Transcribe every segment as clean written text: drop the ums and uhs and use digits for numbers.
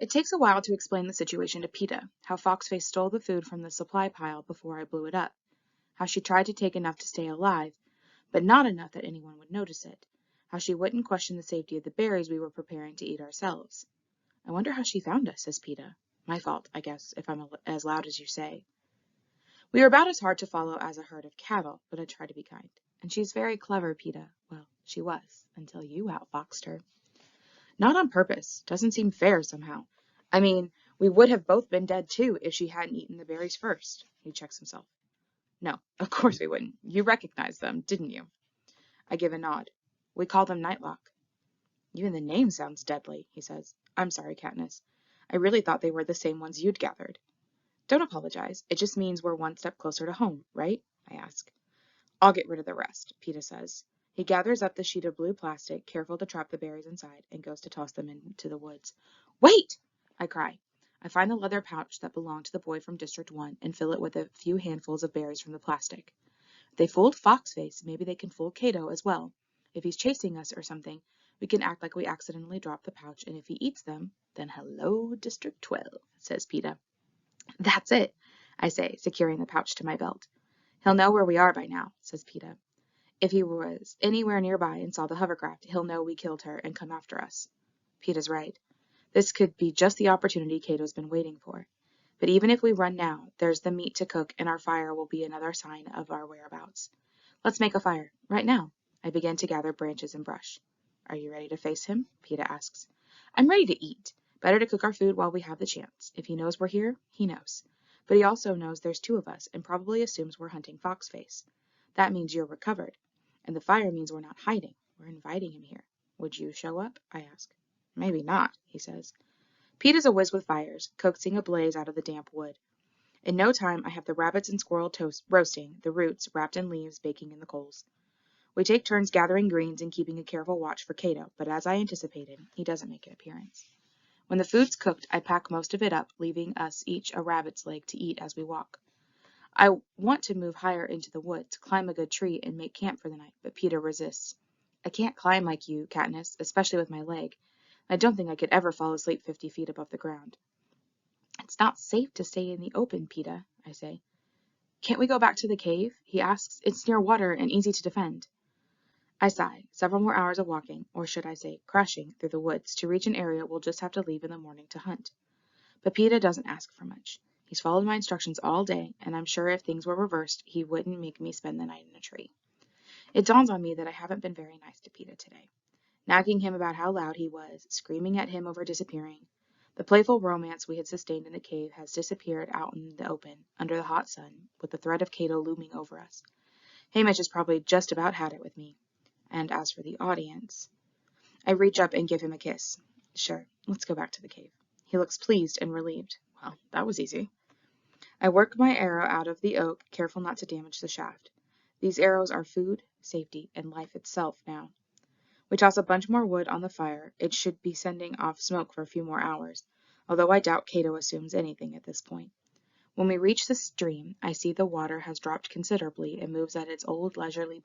It takes a while to explain the situation to PETA, how Foxface stole the food from the supply pile before I blew it up, how she tried to take enough to stay alive, but not enough that anyone would notice it, how she wouldn't question the safety of the berries we were preparing to eat ourselves. I wonder how she found us, says PETA. My fault, I guess, if I'm as loud as you say. We are about as hard to follow as a herd of cattle, but I try to be kind. And she's very clever, PETA. Well, she was, until you outfoxed her. Not on purpose. Doesn't seem fair somehow. I mean, we would have both been dead too if she hadn't eaten the berries first. He checks himself. No, of course we wouldn't. You recognized them, didn't you? I give a nod. We call them Nightlock. Even the name sounds deadly, he says. I'm sorry, Katniss. I really thought they were the same ones you'd gathered. Don't apologize. It just means we're one step closer to home, right? I ask. I'll get rid of the rest, PETA says. He gathers up the sheet of blue plastic, careful to trap the berries inside, and goes to toss them into the woods. Wait! I cry. I find the leather pouch that belonged to the boy from District 1 and fill it with a few handfuls of berries from the plastic. If they fooled Foxface, maybe they can fool Cato as well. If he's chasing us or something, we can act like we accidentally dropped the pouch, and if he eats them, then hello, District 12, says PETA. That's it, I say, securing the pouch to my belt. He'll know where we are by now, says PETA. If he was anywhere nearby and saw the hovercraft, he'll know we killed her and come after us. PETA's right. This could be just the opportunity Cato's been waiting for. But even if we run now, there's the meat to cook, and our fire will be another sign of our whereabouts. Let's make a fire, right now. I begin to gather branches and brush. Are you ready to face him? PETA asks. I'm ready to eat. Better to cook our food while we have the chance. If he knows we're here, he knows. But he also knows there's two of us, and probably assumes we're hunting Foxface. That means you're recovered. And the fire means we're not hiding. We're inviting him here. Would you show up? I ask. Maybe not, he says. PETA's a whiz with fires, coaxing a blaze out of the damp wood. In no time I have the rabbits and squirrel toast roasting, the roots, wrapped in leaves, baking in the coals. We take turns gathering greens and keeping a careful watch for Cato, but as I anticipated, he doesn't make an appearance. When the food's cooked, I pack most of it up, leaving us each a rabbit's leg to eat as we walk. I want to move higher into the woods, climb a good tree, and make camp for the night, but PETA resists. I can't climb like you, Katniss, especially with my leg. I don't think I could ever fall asleep 50 feet above the ground. It's not safe to stay in the open, PETA, I say. Can't we go back to the cave? He asks. It's near water and easy to defend. I sigh. Several more hours of walking, or should I say crashing, through the woods to reach an area we'll just have to leave in the morning to hunt. But PETA doesn't ask for much. He's followed my instructions all day, and I'm sure if things were reversed, he wouldn't make me spend the night in a tree. It dawns on me that I haven't been very nice to PETA today. Nagging him about how loud he was, screaming at him over disappearing. The playful romance we had sustained in the cave has disappeared out in the open, under the hot sun, with the threat of Cato looming over us. Haymitch has probably just about had it with me. And as for the audience, I reach up and give him a kiss. Sure, let's go back to the cave. He looks pleased and relieved. Well, that was easy. I work my arrow out of the oak, careful not to damage the shaft. These arrows are food, safety, and life itself now. We toss a bunch more wood on the fire. It should be sending off smoke for a few more hours, although I doubt Cato assumes anything at this point. When we reach the stream, I see the water has dropped considerably and moves at its old leisurely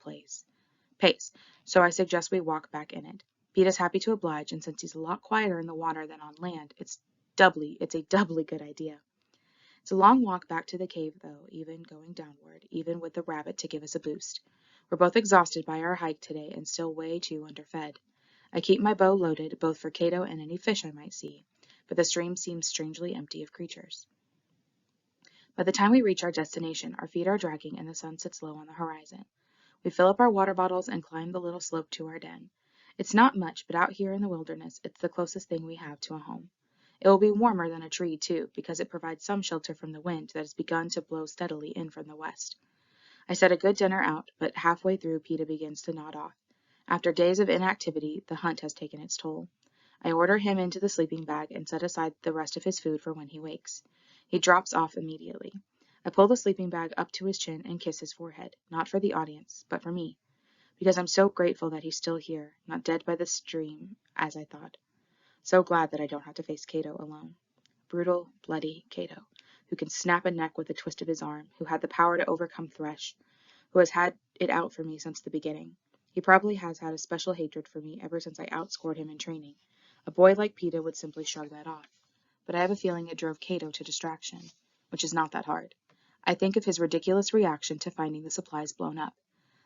pace, so I suggest we walk back in it. PETA's happy to oblige, and since he's a lot quieter in the water than on land, it's a doubly good idea. It's a long walk back to the cave, though, even going downward, even with the rabbit to give us a boost. We're both exhausted by our hike today and still way too underfed. I keep my bow loaded, both for Cato and any fish I might see, but the stream seems strangely empty of creatures. By the time we reach our destination, our feet are dragging and the sun sits low on the horizon. We fill up our water bottles and climb the little slope to our den. It's not much, but out here in the wilderness, it's the closest thing we have to a home. It will be warmer than a tree, too, because it provides some shelter from the wind that has begun to blow steadily in from the west. I set a good dinner out, but halfway through PETA begins to nod off. After days of inactivity, the hunt has taken its toll. I order him into the sleeping bag and set aside the rest of his food for when he wakes. He drops off immediately. I pull the sleeping bag up to his chin and kiss his forehead, not for the audience, but for me, because I'm so grateful that he's still here, not dead by the stream, as I thought. So glad that I don't have to face Cato alone. Brutal, bloody Cato, who can snap a neck with a twist of his arm, who had the power to overcome Thresh, who has had it out for me since the beginning. He probably has had a special hatred for me ever since I outscored him in training. A boy like PETA would simply shrug that off. but I have a feeling it drove Cato to distraction, which is not that hard. I think of his ridiculous reaction to finding the supplies blown up.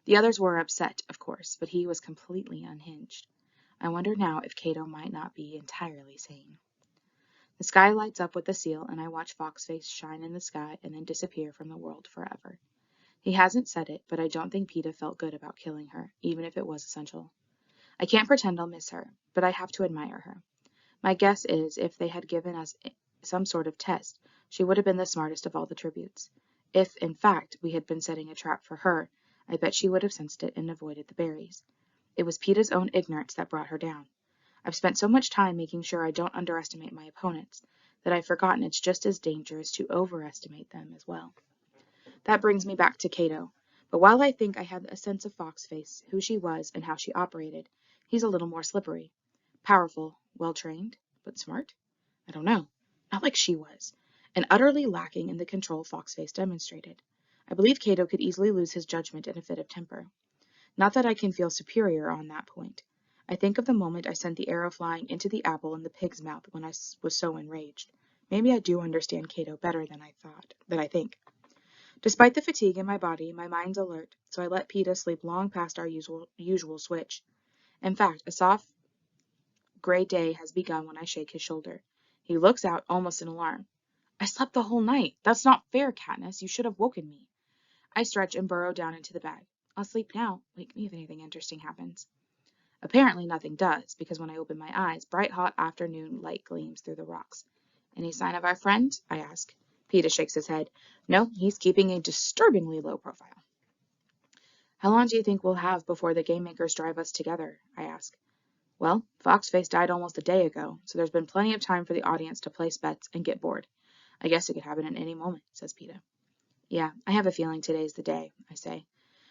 The others were upset, of course, but he was completely unhinged. I wonder now if Cato might not be entirely sane. The sky lights up with the seal, and I watch Foxface shine in the sky and then disappear from the world forever. He hasn't said it, but I don't think Peeta felt good about killing her, even if it was essential. I can't pretend I'll miss her, but I have to admire her. My guess is if they had given us some sort of test, she would have been the smartest of all the tributes. If, in fact, we had been setting a trap for her, I bet she would have sensed it and avoided the berries. It was Peeta's own ignorance that brought her down. I've spent so much time making sure I don't underestimate my opponents that I've forgotten it's just as dangerous to overestimate them as well. That brings me back to Cato. But while I think I had a sense of Foxface, who she was, and how she operated, he's a little more slippery. Powerful, well-trained, but smart? I don't know. Not like she was. And utterly lacking in the control Foxface demonstrated. I believe Cato could easily lose his judgment in a fit of temper. Not that I can feel superior on that point. I think of the moment I sent the arrow flying into the apple in the pig's mouth when I was so enraged. Maybe I do understand Cato better than I think. Despite the fatigue in my body, my mind's alert, so I let Peeta sleep long past our usual switch. In fact, a soft gray day has begun when I shake his shoulder. He looks out, almost in alarm. I slept the whole night. That's not fair, Katniss. You should have woken me. I stretch and burrow down into the bag. I'll sleep now. Wake me if anything interesting happens. Apparently nothing does, because when I open my eyes, bright hot afternoon light gleams through the rocks. Any sign of our friend? I ask. Peeta shakes his head. No, he's keeping a disturbingly low profile. How long do you think we'll have before the game makers drive us together? I ask. Well, Foxface died almost a day ago, so there's been plenty of time for the audience to place bets and get bored. I guess it could happen at any moment, says Peeta. Yeah, I have a feeling today's the day, I say.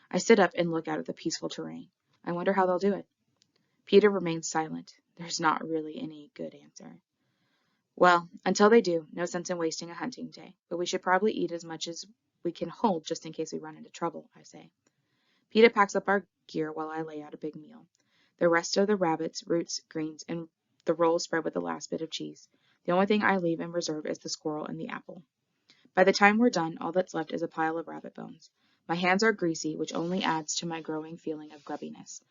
I sit up and look out at the peaceful terrain. I wonder how they'll do it. Peeta remains silent. There's not really any good answer. Well, until they do, no sense in wasting a hunting day, but we should probably eat as much as we can hold just in case we run into trouble, I say. Peeta packs up our gear while I lay out a big meal. The rest of the rabbits, roots, greens, and the rolls spread with the last bit of cheese. The only thing I leave in reserve is the squirrel and the apple. By the time we're done, all that's left is a pile of rabbit bones. My hands are greasy, which only adds to my growing feeling of grubbiness.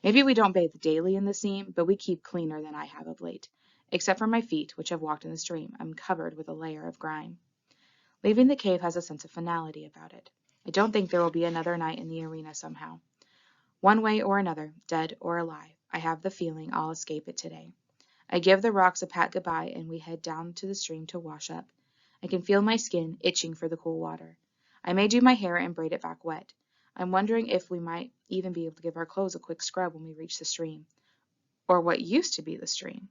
Maybe we don't bathe daily in the seam, but we keep cleaner than I have of late. Except for my feet, which have walked in the stream, I'm covered with a layer of grime. Leaving the cave has a sense of finality about it. I don't think there will be another night in the arena somehow. One way or another, dead or alive, I have the feeling I'll escape it today. I give the rocks a pat goodbye and we head down to the stream to wash up. I can feel my skin itching for the cool water. I may do my hair and braid it back wet. I'm wondering if we might even be able to give our clothes a quick scrub when we reach the stream. Or what used to be the stream.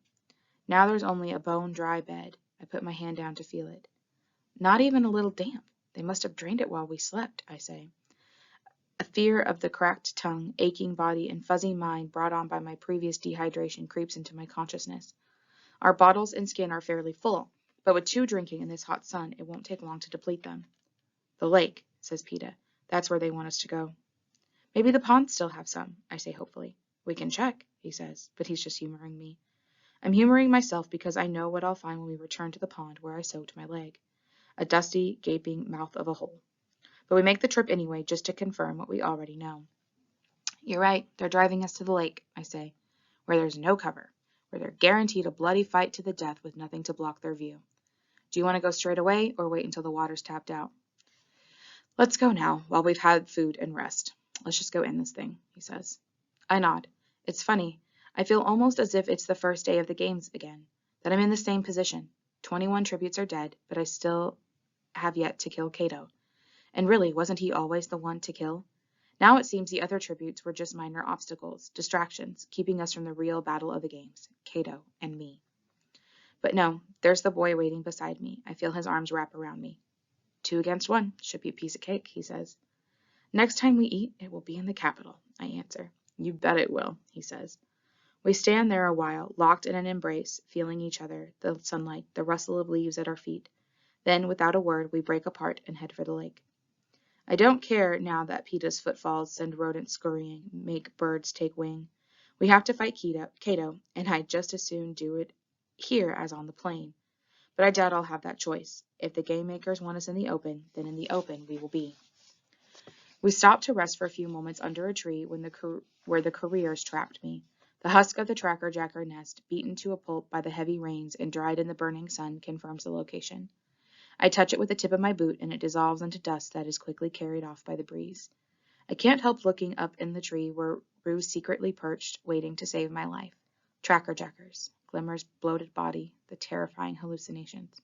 Now there's only a bone-dry bed. I put my hand down to feel it. Not even a little damp. They must have drained it while we slept, I say. A fear of the cracked tongue, aching body, and fuzzy mind brought on by my previous dehydration creeps into my consciousness. Our bottles and skin are fairly full, but with 2 drinking in this hot sun, it won't take long to deplete them. The lake, says Peeta. That's where they want us to go. Maybe the ponds still have some, I say hopefully. We can check, he says, but he's just humoring me. I'm humoring myself because I know what I'll find when we return to the pond where I soaked my leg. A dusty, gaping mouth of a hole. But we make the trip anyway, just to confirm what we already know. You're right, they're driving us to the lake, I say, where there's no cover, where they're guaranteed a bloody fight to the death with nothing to block their view. Do you want to go straight away, or wait until the water's tapped out? Let's go now, while we've had food and rest. Let's just go in this thing, he says. I nod. It's funny. I feel almost as if it's the first day of the games again, that I'm in the same position. 21 tributes are dead, but I still have yet to kill Cato. And really, wasn't he always the one to kill? Now it seems the other tributes were just minor obstacles, distractions, keeping us from the real battle of the games, Cato and me. But no, there's the boy waiting beside me. I feel his arms wrap around me. 2 against 1, should be a piece of cake, he says. Next time we eat, it will be in the capital, I answer. You bet it will, he says. We stand there a while, locked in an embrace, feeling each other, the sunlight, the rustle of leaves at our feet. Then, without a word, we break apart and head for the lake. I don't care now that Peeta's footfalls send rodents scurrying, make birds take wing. We have to fight Cato, and I'd just as soon do it here as on the plain. But I doubt I'll have that choice. If the game makers want us in the open, then in the open we will be. We stopped to rest for a few moments under a tree where the careers trapped me. The husk of the tracker-jacker nest, beaten to a pulp by the heavy rains and dried in the burning sun, confirms the location. I touch it with the tip of my boot, and it dissolves into dust that is quickly carried off by the breeze. I can't help looking up in the tree where Rue secretly perched, waiting to save my life. Tracker-jackers, Glimmer's bloated body, the terrifying hallucinations.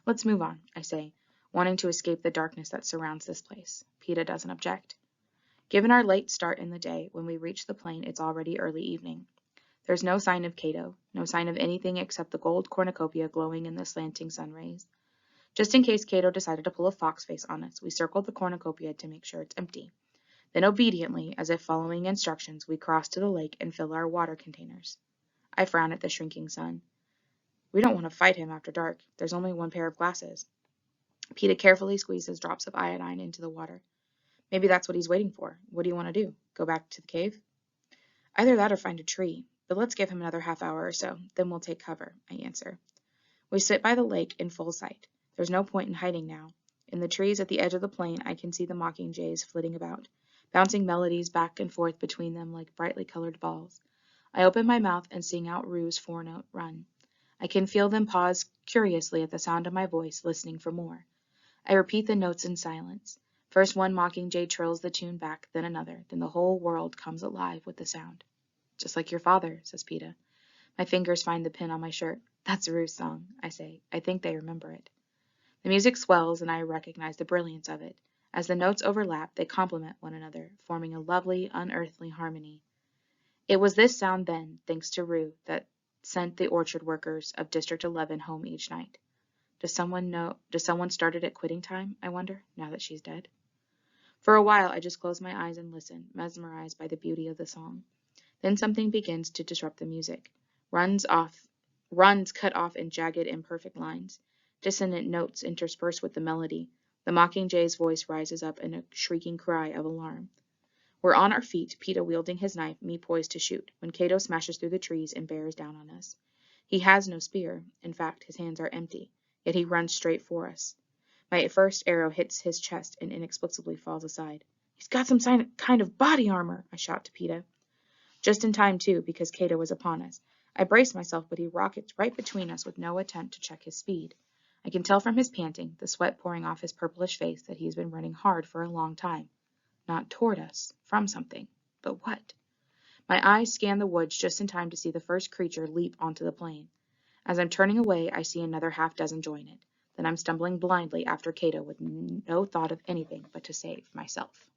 Let's move on, I say, wanting to escape the darkness that surrounds this place. Peeta doesn't object. Given our late start in the day, when we reach the plain, it's already early evening. There's no sign of Cato, no sign of anything except the gold cornucopia glowing in the slanting sun rays. Just in case Cato decided to pull a fox face on us, we circle the cornucopia to make sure it's empty. Then obediently, as if following instructions, we cross to the lake and fill our water containers. I frown at the shrinking sun. We don't want to fight him after dark. There's only one pair of glasses. Peeta carefully squeezes drops of iodine into the water. Maybe that's what he's waiting for. What do you want to do? Go back to the cave? Either that or find a tree. But let's give him another half hour or so. Then we'll take cover, I answer. We sit by the lake in full sight. There's no point in hiding now. In the trees at the edge of the plain, I can see the mockingjays flitting about, bouncing melodies back and forth between them like brightly colored balls. I open my mouth and sing out Rue's four-note run. I can feel them pause curiously at the sound of my voice, listening for more. I repeat the notes in silence. First one mockingjay trills the tune back, then another, then the whole world comes alive with the sound. Just like your father, says Peeta. My fingers find the pin on my shirt. That's Rue's song, I say. I think they remember it. The music swells, and I recognize the brilliance of it. As the notes overlap, they complement one another, forming a lovely, unearthly harmony. It was this sound then, thanks to Rue, that sent the orchard workers of District 11 home each night. Does someone start it at quitting time, I wonder, now that she's dead? For a while, I just close my eyes and listen, mesmerized by the beauty of the song. Then something begins to disrupt the music. Runs cut off in jagged, imperfect lines. Dissonant notes interspersed with the melody. The mockingjay's voice rises up in a shrieking cry of alarm. We're on our feet, Peeta wielding his knife, me poised to shoot, when Cato smashes through the trees and bears down on us. He has no spear. In fact, his hands are empty, yet he runs straight for us. My first arrow hits his chest and inexplicably falls aside. He's got some kind of body armor, I shout to Peeta. Just in time, too, because Cato is upon us. I brace myself, but he rockets right between us with no attempt to check his speed. I can tell from his panting, the sweat pouring off his purplish face, that he has been running hard for a long time. Not toward us, from something. But what? My eyes scan the woods just in time to see the first creature leap onto the plain. As I'm turning away, I see another half-dozen join it. Then I'm stumbling blindly after Cato with no thought of anything but to save myself.